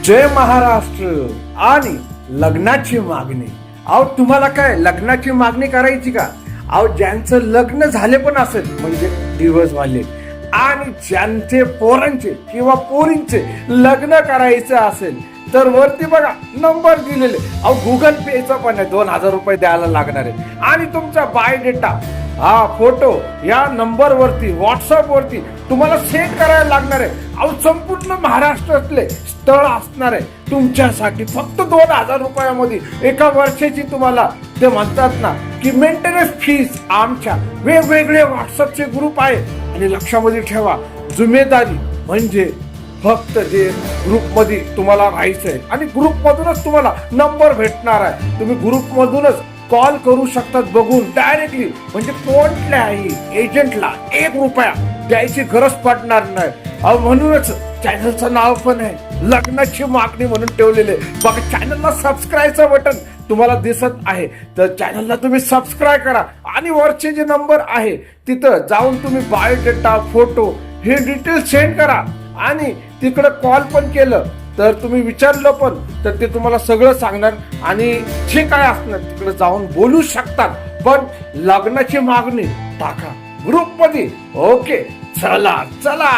जय महाराष्ट्र. आणि लग्नाची मागणी. अहो तुम्हाला काय लग्नाची मागणी करायची का? अहो ज्यांचं लग्न झाले पण असेल म्हणजे दिवस झाले आणि ज्यांचे पोरांचे किंवा पोरींचे लग्न करायचं असेल तर वरती बघा नंबर दिलेले. अहो गुगल पेचा पण आहे, 2000 रुपये द्यायला लागणार आहे. आणि तुमचा बायोडेटा हा फोटो या नंबर वरती व्हॉट्सअप वरती तुम्हाला सेंड करायला लागणार आहे. अहो संपूर्ण महाराष्ट्रातले स्थळ असणार आहे तुमच्यासाठी फक्त 2000 रुपयामध्ये. एका वर्षाची तुम्हाला ते म्हणतात ना की मेंटेनन्स फीस. आमच्या वेगवेगळे व्हॉट्सअपचे ग्रुप आहे. आणि लक्षामध्ये ठेवा, जिम्मेदारी म्हणजे फक्त जे ग्रुपमध्ये तुम्हाला राहायचं आहे आणि ग्रुपमधूनच तुम्हाला नंबर भेटणार आहे. तुम्ही ग्रुपमधूनच कॉल करू शकतात बघून डायरेक्टली. म्हणजे कोणत्याही एजंटला 1 रुपया द्यायची गरज पडणार नाही. अहो म्हणूनच चॅनलचं नाव पण आहे लग्नाची मागणी म्हणून ठेवलेले. बघा चॅनलला सबस्क्राईबचं बटन तुम्हाला दिसत आहे तर चॅनलला तुम्ही सबस्क्राईब करा. आणि वरचे जे नंबर आहे तिथं जाऊन तुम्ही बायोडेटा फोटो हे डिटेल सेंड करा. आणि तिकडे कॉल पण केलं तर तुम्ही विचारलं पण तर ते तुम्हाला सगळं सांगणार. आणि जे काय असणार तिकडे जाऊन बोलू शकतात. पण लग्नाची मागणी टाका ग्रुप मध्ये. ओके चला चला.